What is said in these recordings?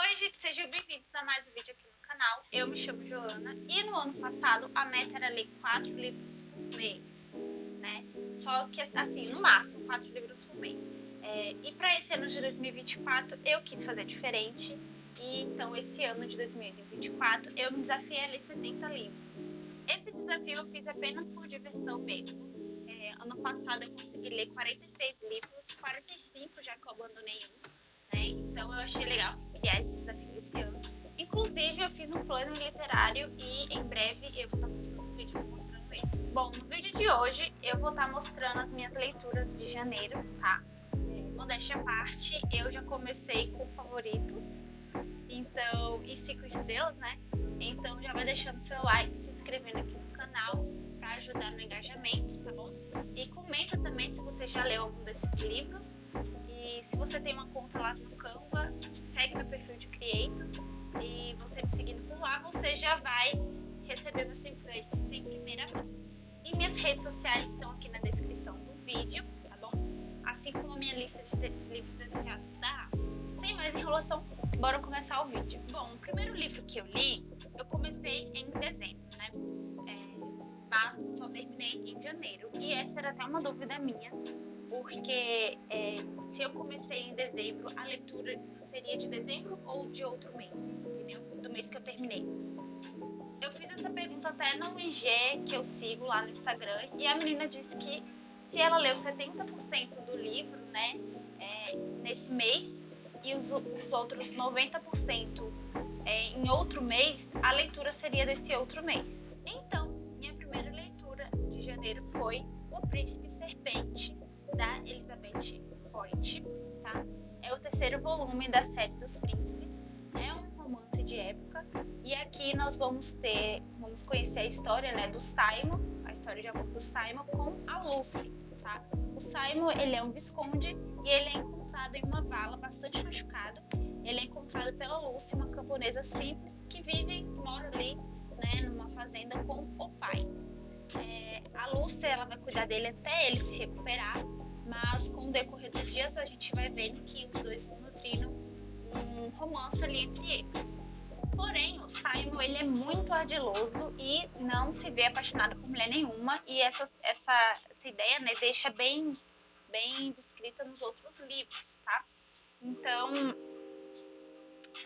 Oi, gente, sejam bem-vindos a mais um vídeo aqui no canal. Eu me chamo Joana e no ano passado a meta era ler 4 livros por mês, né? Só que, assim, no máximo 4 livros por mês. E para esse ano de 2024 eu quis fazer diferente e então esse ano de 2024 eu me desafiei a ler 70 livros. Esse desafio eu fiz apenas por diversão mesmo. Ano passado eu consegui ler 46 livros, 45 já que eu abandonei um. Então eu achei legal criar esse desafio esse ano. Inclusive eu fiz um plano literário e em breve eu vou estar postando um vídeo mostrando ele. Bom, no vídeo de hoje eu vou estar mostrando as minhas leituras de janeiro, tá? Modéstia à parte, eu já comecei com favoritos, então, e 5 estrelas, né? Então já vai deixando seu like, se inscrevendo aqui no canal para ajudar no engajamento, tá bom? E comenta também se você já leu algum desses livros. E se você tem uma conta lá no Canva, segue meu perfil de Creator e você me seguindo por lá, você já vai receber meus templates em primeira mão. E minhas redes sociais estão aqui na descrição do vídeo, tá bom? Assim como a minha lista de livros desejados da Amazon. Sem mais enrolação, bora começar o vídeo. Bom, o primeiro livro que eu li, eu comecei em dezembro, né? Mas só terminei em janeiro. E essa era até uma dúvida minha, porque se eu comecei em dezembro, a leitura seria de dezembro ou de outro mês, entendeu? Do mês que eu terminei. Eu fiz essa pergunta até no IG que eu sigo lá no Instagram e a menina disse que se ela leu 70% do livro, né, nesse mês e os outros 90% em outro mês, a leitura seria desse outro mês. Então, minha primeira leitura de janeiro foi O Príncipe Serpente, da Elizabeth Hoyt, tá? É o terceiro volume da série dos Príncipes, é um romance de época e aqui nós vamos conhecer a história, né, do Simon, a história de amor do Simon com a Lucy, tá? O Simon, ele é um visconde e ele é encontrado em uma vala bastante machucado. Ele é encontrado pela Lucy, uma camponesa simples que mora ali, né, numa fazenda com o pai. A Lucy, ela vai cuidar dele até ele se recuperar, mas com o decorrer dos dias a gente vai vendo que os dois vão nutrindo um romance ali entre eles. Porém, o Simon, ele é muito ardiloso e não se vê apaixonado por mulher nenhuma, e essa ideia, né, deixa bem descrita nos outros livros, tá? Então,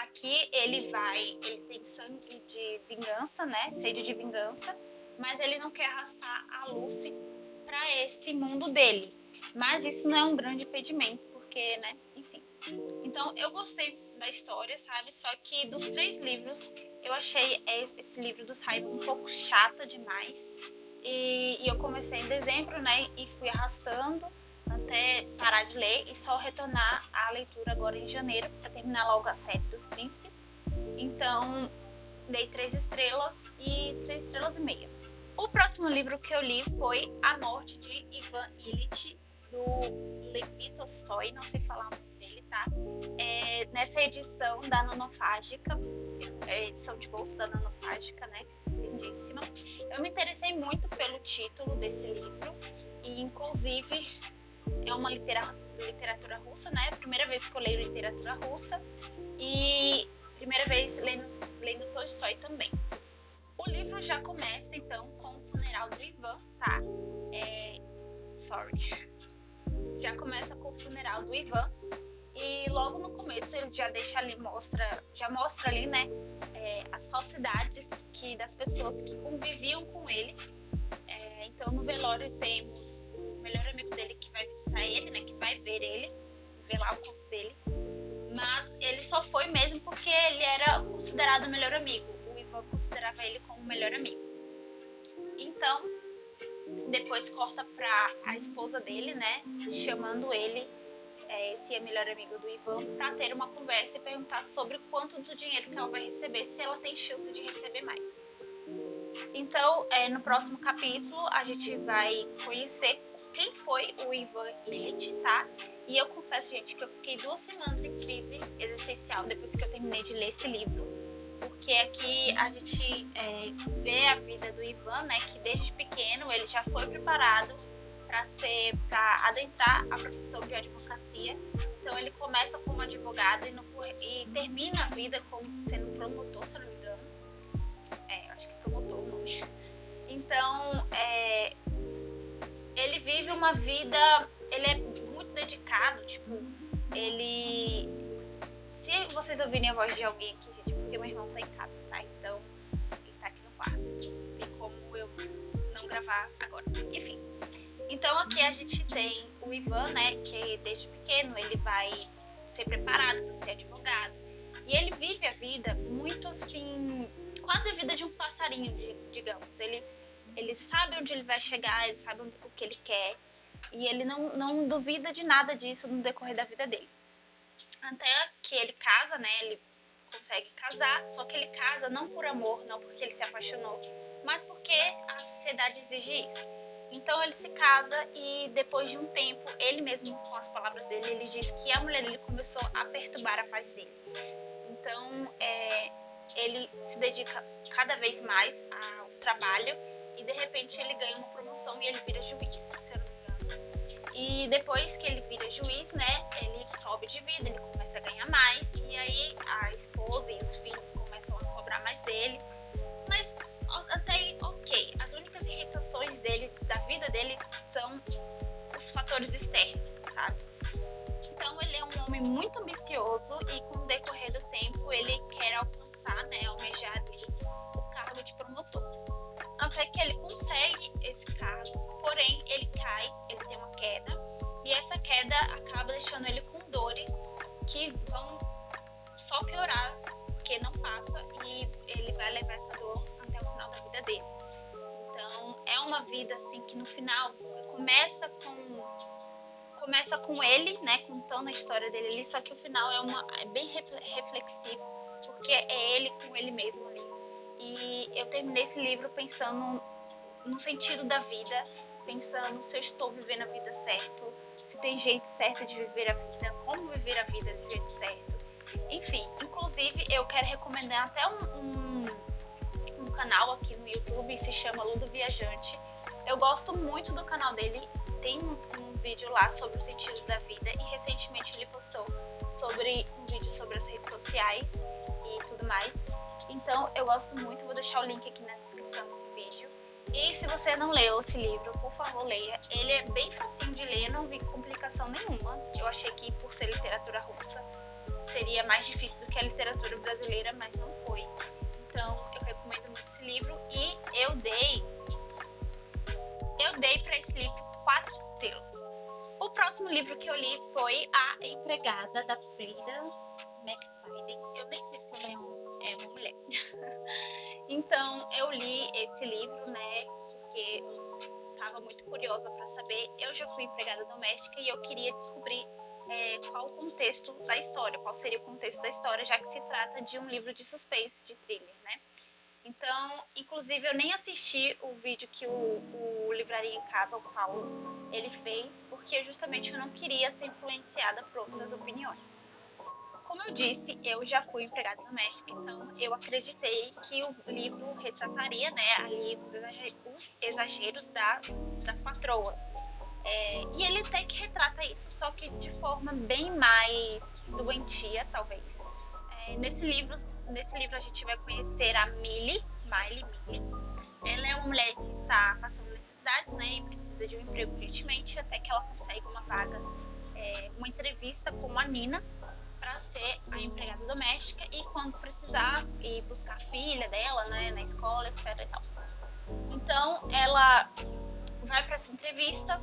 aqui ele tem sangue de vingança, né, sede de vingança, mas ele não quer arrastar a Lucy para esse mundo dele. Mas isso não é um grande impedimento, porque, né, enfim. Então, eu gostei da história, sabe? Só que dos 3 livros, eu achei esse livro do Simon um pouco chata demais. E eu comecei em dezembro, né, e fui arrastando até parar de ler e só retornar à leitura agora em janeiro, para terminar logo a série dos Príncipes. Então, dei 3 estrelas e 3 estrelas e meia. O próximo livro que eu li foi A Morte de Ivan Ilitch, do Levi Tolstói, não sei falar o nome dele, tá? Nessa edição da Nanofágica, edição de bolso da Nanofágica, né? Lindíssima. Eu me interessei muito pelo título desse livro, e inclusive é uma literatura russa, né? Primeira vez que eu leio literatura russa e primeira vez lendo Tolstói também. O livro já começa, então, com o funeral do Ivan, tá? Já começa com o funeral do Ivan e logo no começo ele já deixa ali, mostra ali, né, as falsidades das pessoas que conviviam com ele. Então, no velório temos o melhor amigo dele que vai visitar ele, né, que vai ver ele, ver lá o corpo dele. Mas ele só foi mesmo porque ele era considerado o melhor amigo. O Ivan considerava ele como o melhor amigo. Então, depois corta para a esposa dele, né, chamando ele, esse melhor amigo do Ivan, para ter uma conversa e perguntar sobre quanto do dinheiro que ela vai receber, se ela tem chance de receber mais. Então, no próximo capítulo, a gente vai conhecer quem foi o Ivan Ilitch, tá? E eu confesso, gente, que eu fiquei 2 semanas em crise existencial depois que eu terminei de ler esse livro. Porque aqui a gente vê a vida do Ivan, né? Que desde pequeno ele já foi preparado para adentrar a profissão de advocacia. Então ele começa como advogado e termina a vida como sendo promotor, se eu não me engano. Acho que promotor o nome. Então, ele vive uma vida, ele é muito dedicado, tipo, ele... Se vocês ouvirem a voz de alguém aqui, gente, é porque meu irmão tá em casa, tá? Então, ele tá aqui no quarto. Não tem como eu não gravar agora. Enfim. Então, aqui a gente tem o Ivan, né, que desde pequeno ele vai ser preparado para ser advogado. E ele vive a vida muito assim, quase a vida de um passarinho, digamos. Ele sabe onde ele vai chegar, ele sabe o que ele quer. E ele não duvida de nada disso no decorrer da vida dele. Até que ele casa, né, ele consegue casar, só que ele casa não por amor, não porque ele se apaixonou, mas porque a sociedade exige isso. Então ele se casa e depois de um tempo, ele mesmo, com as palavras dele, ele diz que a mulher dele começou a perturbar a paz dele. Então ele se dedica cada vez mais ao trabalho e de repente ele ganha uma promoção e ele vira juiz, se eu não me engano. E depois que ele vira juiz, né, ele sobe de vida, ele começa a ganhar mais e aí a esposa e os filhos começam a cobrar mais dele. Mas até aí, ok. As únicas irritações dele, da vida dele, são os fatores externos, sabe? Então ele é um homem muito ambicioso e com o decorrer do tempo ele quer alcançar, né, almejar ali o cargo de promotor. Até que ele consegue esse cargo, porém ele cai, ele tem uma queda e essa queda acaba deixando ele com dores que vão só piorar, porque não passa e ele vai levar essa dor até o final da vida dele. Então é uma vida assim que no final começa com ele, né, contando a história dele ali, só que o final é bem reflexivo, porque é ele com ele mesmo ali. E eu terminei esse livro pensando no sentido da vida, pensando se eu estou vivendo a vida certo, se tem jeito certo de viver a vida, como viver a vida do jeito certo. Enfim, inclusive eu quero recomendar até um canal aqui no YouTube, se chama Ludo Viajante. Eu gosto muito do canal dele, tem um vídeo lá sobre o sentido da vida e recentemente ele postou um vídeo sobre as redes sociais e tudo mais. Então eu gosto muito, vou deixar o link aqui na descrição desse vídeo. E se você não leu esse livro, por favor leia. Ele é bem facinho de ler, não vi complicação nenhuma. Eu achei que por ser literatura russa seria mais difícil do que a literatura brasileira, mas não foi. Então eu recomendo muito esse livro e eu dei para esse livro 4 estrelas. O próximo livro que eu li foi A Empregada, da Frida McFadden. Eu nem sei se ela é uma mulher. Então eu li esse livro, né, porque eu estava muito curiosa para saber. Eu já fui empregada doméstica e eu queria descobrir qual o contexto da história, qual seria o contexto da história, já que se trata de um livro de suspense, de thriller, né? Então, inclusive, eu nem assisti o vídeo que o Livraria em Casa, o Paulo, ele fez, porque justamente eu não queria ser influenciada por outras opiniões. Como eu disse, eu já fui empregada doméstica, então eu acreditei que o livro retrataria, né, ali os exageros das patroas. E ele até que retrata isso, só que de forma bem mais doentia, talvez. Nesse livro a gente vai conhecer a Millie. Ela é uma mulher que está passando necessidades, né, e precisa de um emprego urgentemente, até que ela consegue uma vaga, uma entrevista com a Nina para ser a empregada doméstica e quando precisar ir buscar a filha dela, né, na escola, etc. e tal. Então ela vai para essa entrevista,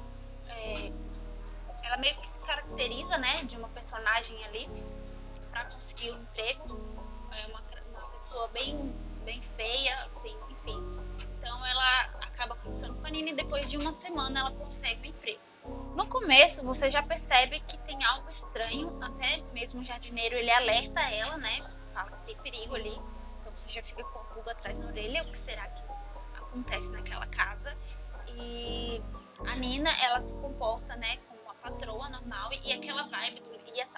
ela meio que se caracteriza, né, de uma personagem ali para conseguir um emprego. É uma pessoa bem feia, assim, enfim. Então ela acaba conversando com a Nina e depois de uma semana ela consegue um emprego. No começo você já percebe que tem algo estranho, até mesmo o jardineiro ele alerta ela, né? Fala que tem perigo ali. Então você já fica com a pulga atrás na orelha, o que será que acontece naquela casa? E a Nina, ela se comporta, né, como uma patroa normal e aquela vibe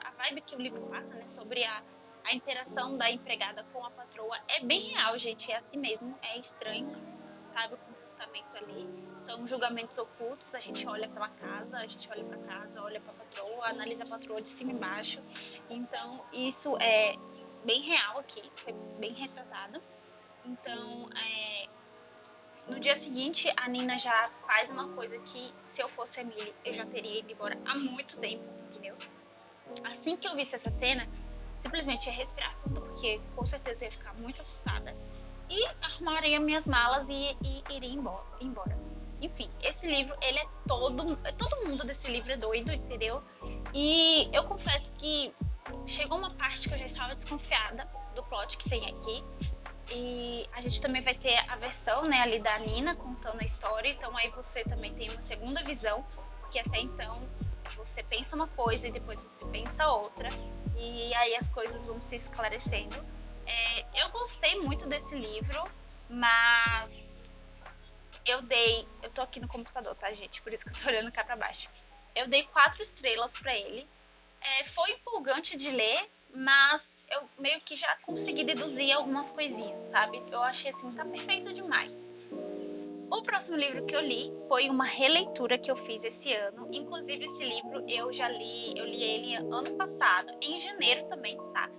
a vibe que o livro passa, né, sobre a interação da empregada com a patroa é bem real, gente, é assim mesmo, é estranho, sabe, o comportamento julgamento ali. São julgamentos ocultos, a gente olha pela casa, a gente olha pra casa, olha pra patroa, analisa a patroa de cima e embaixo. Então, isso é bem real aqui, foi bem retratado. Então, no dia seguinte, a Nina já faz uma coisa que, se eu fosse a Millie, eu já teria ido embora há muito tempo, entendeu? Assim que eu visse essa cena, simplesmente ia respirar fundo, porque com certeza eu ia ficar muito assustada, e arrumaria minhas malas e iria embora. Enfim, esse livro, ele é todo mundo desse livro é doido, entendeu? E eu confesso que chegou uma parte que eu já estava desconfiada do plot que tem aqui. E a gente também vai ter a versão, né, ali da Nina contando a história. Então aí você também tem uma segunda visão, porque até então você pensa uma coisa e depois você pensa outra, e aí as coisas vão se esclarecendo. Eu gostei muito desse livro, mas eu tô aqui no computador, tá, gente? Por isso que eu tô olhando cá pra baixo. Eu dei 4 estrelas pra ele. Foi empolgante de ler, mas eu meio que já consegui deduzir algumas coisinhas, sabe? Eu achei assim, tá perfeito demais. O próximo livro que eu li foi uma releitura que eu fiz esse ano. Inclusive, esse livro eu li ele ano passado, em janeiro também, tá?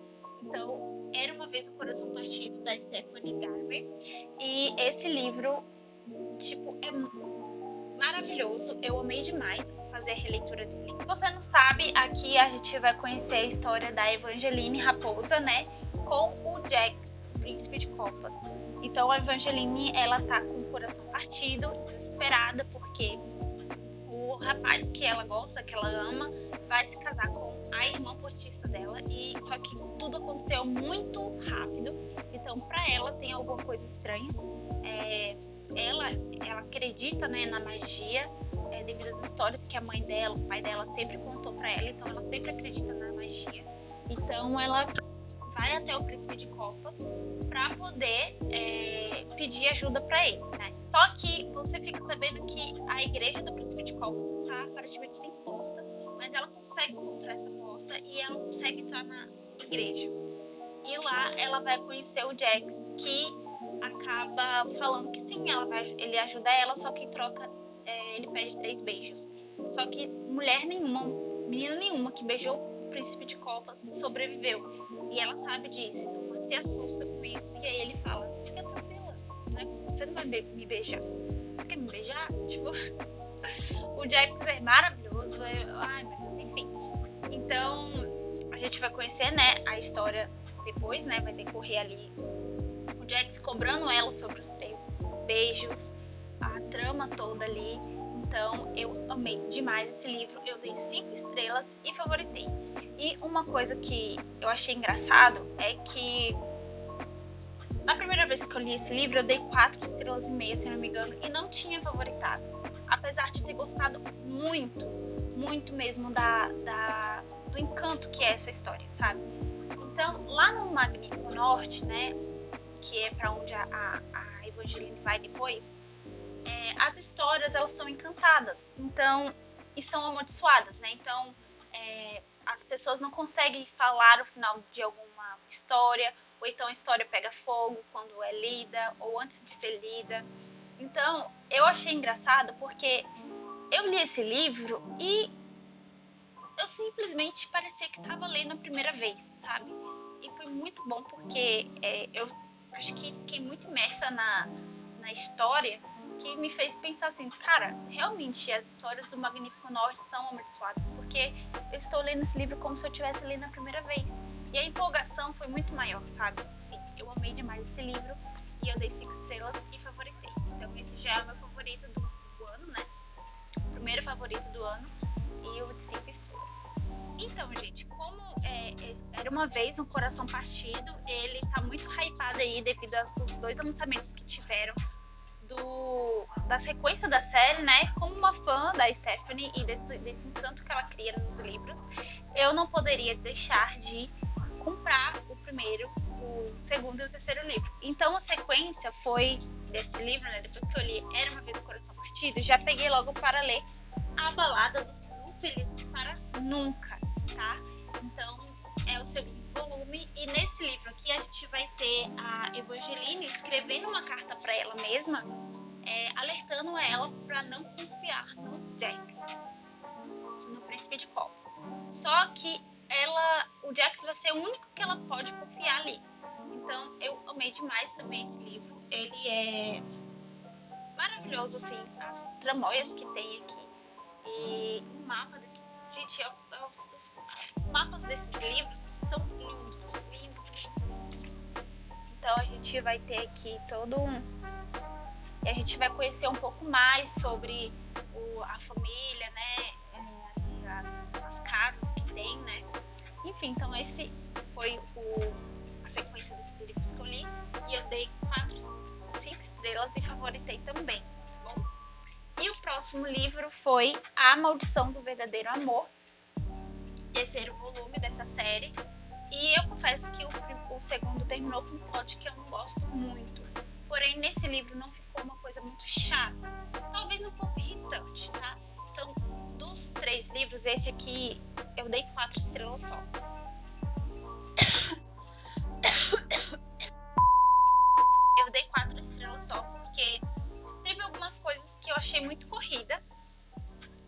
Então, Era Uma Vez o Coração Partido, da Stephanie Garber. E esse livro, tipo, é maravilhoso. Eu amei demais fazer a releitura dele. Se você não sabe, aqui a gente vai conhecer a história da Evangeline Raposa, né? Com o Jax, o Príncipe de Copas. Então a Evangeline, ela tá com o coração partido, desesperada, porque o rapaz que ela gosta, que ela ama, vai se casar com a irmã postiça dela. E só que tudo aconteceu muito rápido. Então pra ela tem alguma coisa estranha. Ela acredita, né, na magia, devido às histórias que a mãe dela, o pai dela sempre contou pra ela. Então ela sempre acredita na magia. Então ela vai até o Príncipe de Copas pra poder pedir ajuda pra ele, né? Só que você fica sabendo que a igreja do Príncipe de Copas está aparentemente sem porta, mas ela consegue encontrar essa porta e ela consegue entrar na igreja. E lá ela vai conhecer o Jax, que acaba falando que sim, ele ajuda ela, só que em troca ele pede 3 beijos. Só que menina nenhuma que beijou o Príncipe de Copas sobreviveu. E ela sabe disso, então ela se assusta com isso. E aí ele fala, fica tranquila, né? Você não vai me beijar. Você quer me beijar? Tipo, o Jax é maravilhoso. Ai, meu Deus, enfim. Então, a gente vai conhecer, né, a história depois, né? Vai decorrer ali o Jax cobrando ela sobre os 3 beijos, a trama toda ali. Então, eu amei demais esse livro. Eu dei 5 estrelas e favoritei. E uma coisa que eu achei engraçado é que na primeira vez que eu li esse livro, eu dei 4 estrelas e meia, se não me engano, e não tinha favoritado. Apesar de ter gostado muito, muito mesmo do encanto que é essa história, sabe? Então, lá no Magnífico Norte, né, que é pra onde a Evangeline vai depois, as histórias, elas são encantadas, então, e são amaldiçoadas, né? Então, as pessoas não conseguem falar o final de alguma história, ou então a história pega fogo quando é lida, ou antes de ser lida. Então, eu achei engraçado porque eu li esse livro e eu simplesmente parecia que estava lendo a primeira vez, sabe? E foi muito bom porque eu acho que fiquei muito imersa na história, que me fez pensar assim, cara, realmente as histórias do Magnífico Norte são amaldiçoadas, porque eu estou lendo esse livro como se eu estivesse lendo a primeira vez. E a empolgação foi muito maior, sabe? Enfim, eu amei demais esse livro e eu dei 5 estrelas e favoritei. Então esse já é o meu favorito do ano, né? O primeiro favorito do ano e o de 5 estrelas. Então, gente, como Era Uma Vez um Coração Partido, ele tá muito hypado aí devido aos 2 lançamentos que tiveram da sequência da série, né? Como uma fã da Stephanie e desse encanto que ela cria nos livros, eu não poderia deixar de comprar o primeiro, o segundo e o terceiro livro. Então a sequência foi desse livro, né? Depois que eu li Era Uma Vez o Coração Partido, já peguei logo para ler A Balada dos Felizes para Nunca, tá? Então é o segundo volume, e nesse livro aqui a gente vai ter a Evangeline escrevendo uma carta para ela mesma, alertando ela para não confiar no Jax, no Príncipe de Copas. Só que o Jax vai ser o único que ela pode confiar ali. Então eu amei demais também esse livro. Ele é maravilhoso, assim, as tramóias que tem aqui. E o mapa desses... Gente, os mapas desses livros são lindos, lindos, lindos, lindos, lindos. Então a gente vai ter aqui todo e a gente vai conhecer um pouco mais sobre a família, né? As casas que tem, né? Enfim, então esse foi a sequência desses livros que eu li. E eu dei 5 estrelas e favoritei também, tá bom? E o próximo livro foi A Maldição do Verdadeiro Amor, terceiro volume dessa série. E eu confesso que o segundo terminou com um plot que eu não gosto muito. Porém, nesse livro não ficou uma coisa muito chata. Talvez um pouco irritante, tá? Então, dos 3 livros, esse aqui eu dei 4 estrelas só. Eu dei 4 estrelas só porque teve algumas coisas que eu achei muito corrida.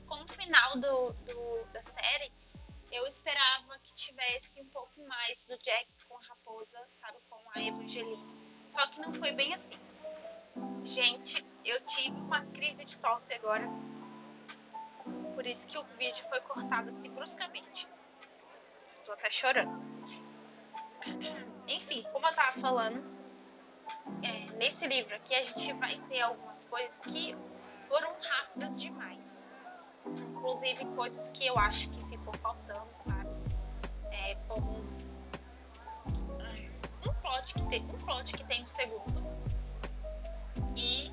Com o final da série, eu esperava que tivesse um pouco mais do Jax com a raposa, sabe, com a Evangeline. Só que não foi bem assim. Gente, eu tive uma crise de tosse agora. Por isso que o vídeo foi cortado assim bruscamente. Tô até chorando. Enfim, como eu tava falando, nesse livro aqui a gente vai ter algumas coisas que foram rápidas demais. Inclusive coisas que eu acho que ficou faltando, sabe? Como um plot que tem no segundo e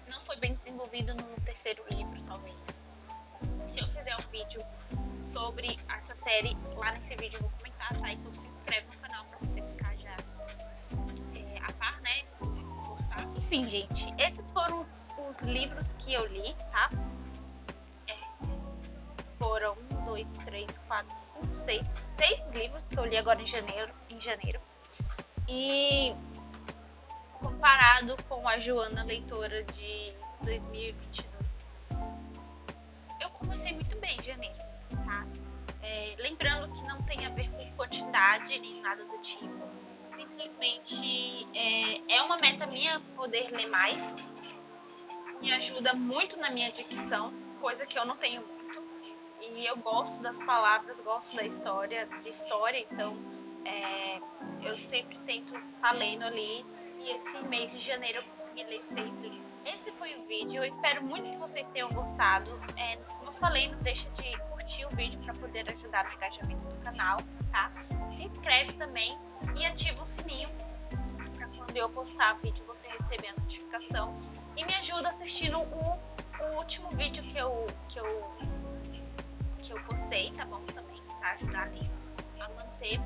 não foi bem desenvolvido no terceiro livro, talvez. Se eu fizer um vídeo sobre essa série, lá nesse vídeo eu vou comentar, tá? Então se inscreve no canal pra você ficar já a par, né? Postar. Enfim, gente, esses foram os livros que eu li, tá? Foram 1, 2, 3, 4, 5, 6 livros que eu li agora em janeiro. E comparado com a Joana Leitora de 2022, eu comecei muito bem em janeiro, tá? Lembrando que não tem a ver com quantidade nem nada do tipo. Simplesmente é uma meta minha poder ler mais. Me ajuda muito na minha dicção, coisa que eu não tenho muito. E eu gosto das palavras, gosto de história, então eu sempre tento estar lendo ali. E esse mês de janeiro eu consegui ler 6 livros. Esse foi o vídeo, eu espero muito que vocês tenham gostado. Como eu falei, não deixa de curtir o vídeo para poder ajudar no engajamento do canal, tá? Se inscreve também e ativa o sininho para quando eu postar vídeo você receber a notificação. E me ajuda assistindo o último vídeo que eu postei, tá bom? Também, pra ajudar ali a manter,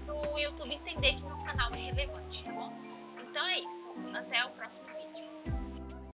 pro YouTube entender que meu canal é relevante, tá bom? Então é isso. Até o próximo vídeo.